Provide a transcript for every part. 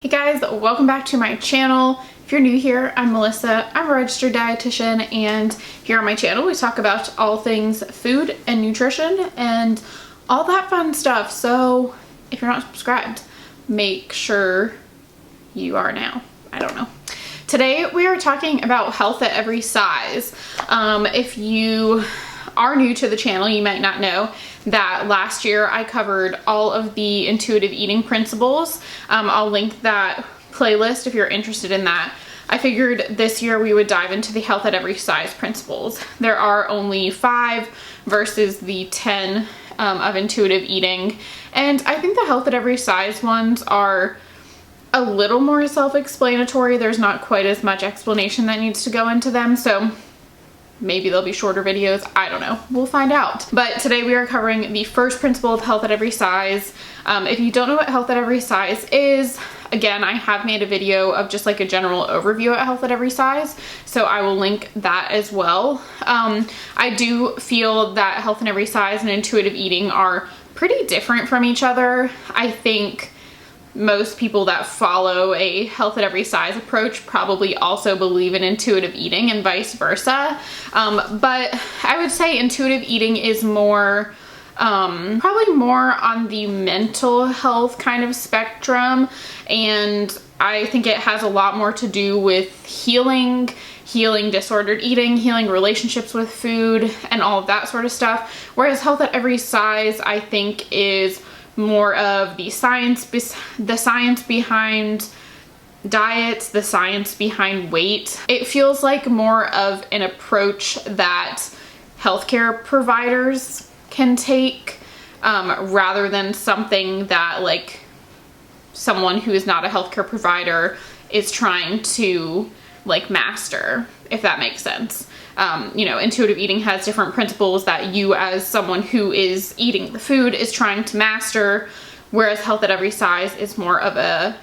Hey guys, welcome back to my channel. If you're new here, I'm Melissa. I'm a registered dietitian, and here on my channel we talk about all things food and nutrition and all that fun stuff. So if you're not subscribed, make sure you are now. I don't know. Today we are talking about health at every size. If you are new to the channel, you might not know that last year I covered all of the intuitive eating principles. I'll link that playlist if you're interested in that. I figured this year we would dive into the health at every size principles. There are only 5 versus the 10 of intuitive eating, and I think the health at every size ones are a little more self-explanatory. There's not quite as much explanation that needs to go into them, so maybe they'll be shorter videos. I don't know. We'll find out. But today we are covering the first principle of health at every size. If you don't know what health at every size is, again, I have made a video of just like a general overview at health at every size, so I will link that as well. I do feel that health at every size and intuitive eating are pretty different from each other. I think most people that follow a health at every size approach probably also believe in intuitive eating and vice versa. But I would say intuitive eating is more, probably more on the mental health kind of spectrum. And I think it has a lot more to do with healing disordered eating, healing relationships with food, and all of that sort of stuff. Whereas health at every size, I think, is more of the science behind diets, the science behind weight. It feels like more of an approach that healthcare providers can take, rather than something that like someone who is not a healthcare provider is trying to like master, if that makes sense. You know, intuitive eating has different principles that you as someone who is eating the food is trying to master, whereas health at every size is more of a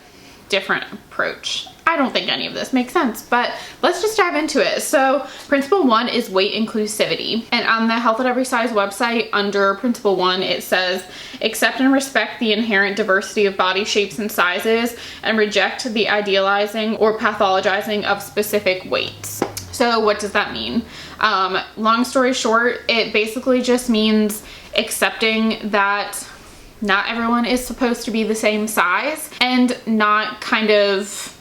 different approach. I don't think any of this makes sense, but let's just dive into it. So principle 1 is weight inclusivity. And on the health at every size website, under principle 1, it says, accept and respect the inherent diversity of body shapes and sizes and reject the idealizing or pathologizing of specific weights. So what does that mean? Long story short, it basically just means accepting that not everyone is supposed to be the same size, and not kind of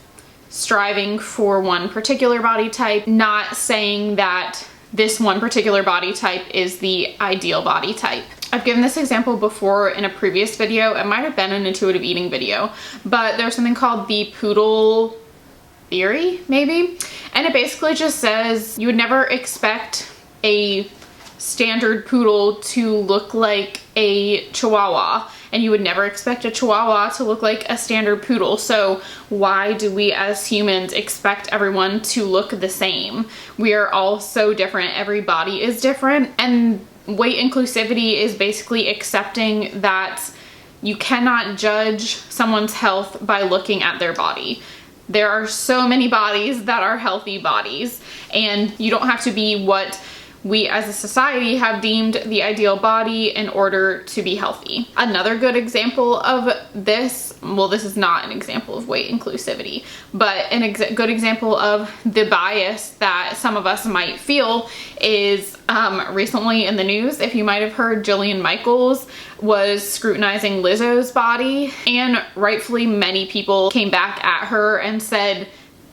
striving for one particular body type, not saying that this one particular body type is the ideal body type. I've given this example before in a previous video. It might have been an intuitive eating video, but there's something called the Poodle Theory, maybe, and it basically just says you would never expect a standard poodle to look like a chihuahua, and you would never expect a chihuahua to look like a standard poodle. So why do we as humans expect everyone to look the same? We are all so different. Every body is different, and weight inclusivity is basically accepting that you cannot judge someone's health by looking at their body. There are so many bodies that are healthy bodies, and you don't have to be what we as a society have deemed the ideal body in order to be healthy. Another good example of this, well, this is not an example of weight inclusivity, but good example of the bias that some of us might feel is recently in the news, if you might have heard, Jillian Michaels was scrutinizing Lizzo's body, and rightfully many people came back at her and said,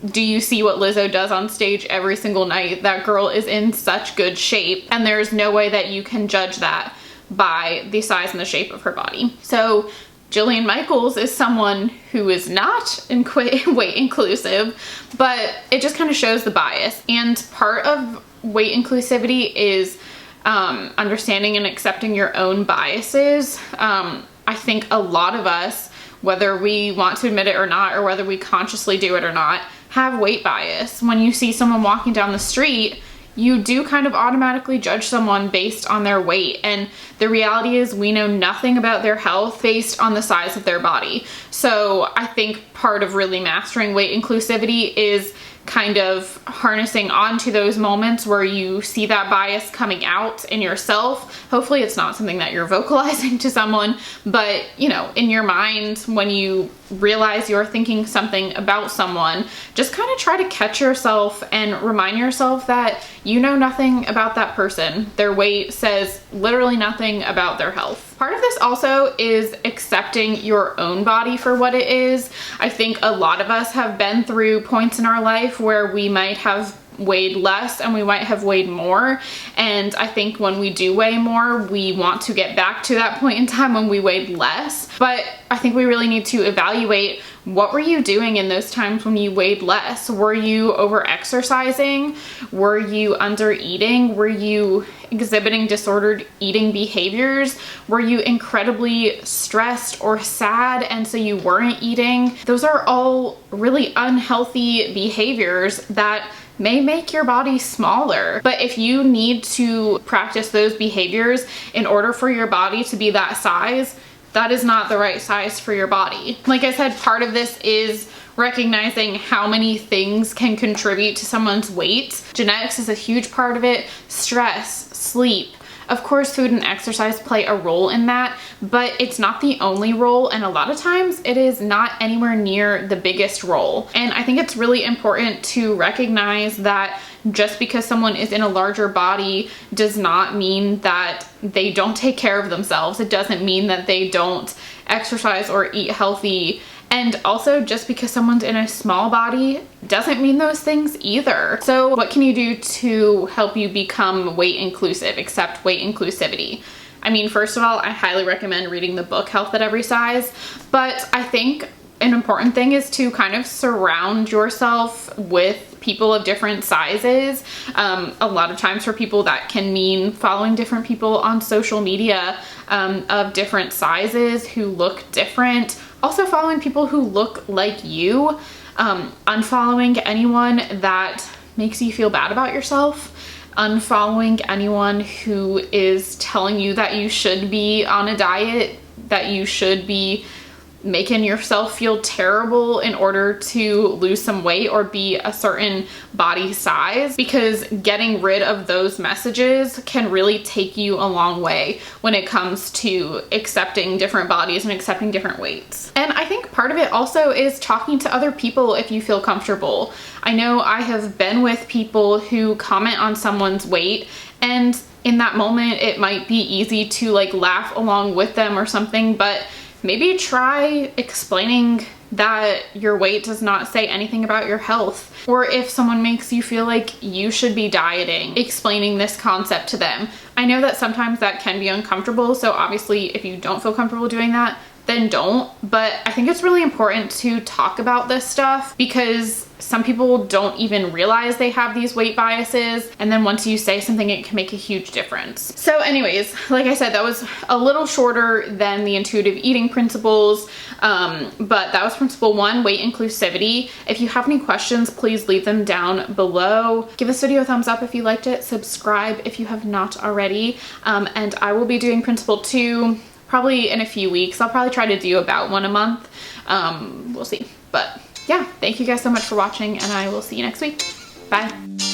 do you see what Lizzo does on stage every single night? That girl is in such good shape, and there's no way that you can judge that by the size and the shape of her body. So Jillian Michaels is someone who is not weight inclusive, but it just kind of shows the bias. And part of weight inclusivity is understanding and accepting your own biases. I think a lot of us, whether we want to admit it or not, or whether we consciously do it or not, have weight bias. When you see someone walking down the street, you do kind of automatically judge someone based on their weight. And the reality is we know nothing about their health based on the size of their body. So I think part of really mastering weight inclusivity is kind of harnessing onto those moments where you see that bias coming out in yourself. Hopefully it's not something that you're vocalizing to someone, but you know, in your mind, when you realize you're thinking something about someone, just kind of try to catch yourself and remind yourself that you know nothing about that person. Their weight says literally nothing about their health. Part of this also is accepting your own body for what it is. I think a lot of us have been through points in our life where we might have weighed less and we might have weighed more, and I think when we do weigh more, we want to get back to that point in time when we weighed less. But I think we really need to evaluate, what were you doing in those times when you weighed less? Were you over exercising? Were you under eating? Were you exhibiting disordered eating behaviors? Were you incredibly stressed or sad and so you weren't eating? Those are all really unhealthy behaviors that may make your body smaller. But if you need to practice those behaviors in order for your body to be that size, that is not the right size for your body. Like I said, part of this is recognizing how many things can contribute to someone's weight. Genetics is a huge part of it, stress, sleep. Of course, food and exercise play a role in that, but it's not the only role, and a lot of times it is not anywhere near the biggest role. And I think it's really important to recognize that just because someone is in a larger body does not mean that they don't take care of themselves. It doesn't mean that they don't exercise or eat healthy. And also, just because someone's in a small body doesn't mean those things either. So what can you do to help you become weight inclusive, accept weight inclusivity? I mean, first of all, I highly recommend reading the book Health at Every Size, but I think an important thing is to kind of surround yourself with people of different sizes. A lot of times for people that can mean following different people on social media of different sizes who look different. Also following people who look like you, unfollowing anyone that makes you feel bad about yourself, unfollowing anyone who is telling you that you should be on a diet, that you should be making yourself feel terrible in order to lose some weight or be a certain body size, because getting rid of those messages can really take you a long way when it comes to accepting different bodies and accepting different weights. And I think part of it also is talking to other people if you feel comfortable. I know I have been with people who comment on someone's weight, and in that moment it might be easy to like laugh along with them or something, but maybe try explaining that your weight does not say anything about your health. Or if someone makes you feel like you should be dieting, explaining this concept to them. I know that sometimes that can be uncomfortable, so obviously if you don't feel comfortable doing that, then don't. But I think it's really important to talk about this stuff, because some people don't even realize they have these weight biases, and then once you say something, it can make a huge difference. So anyways, like I said, that was a little shorter than the intuitive eating principles, but that was principle 1, weight inclusivity. If you have any questions, please leave them down below. Give this video a thumbs up if you liked it, subscribe if you have not already, and I will be doing principle 2 probably in a few weeks. I'll probably try to do about one a month. We'll see. But yeah, thank you guys so much for watching, and I will see you next week. Bye.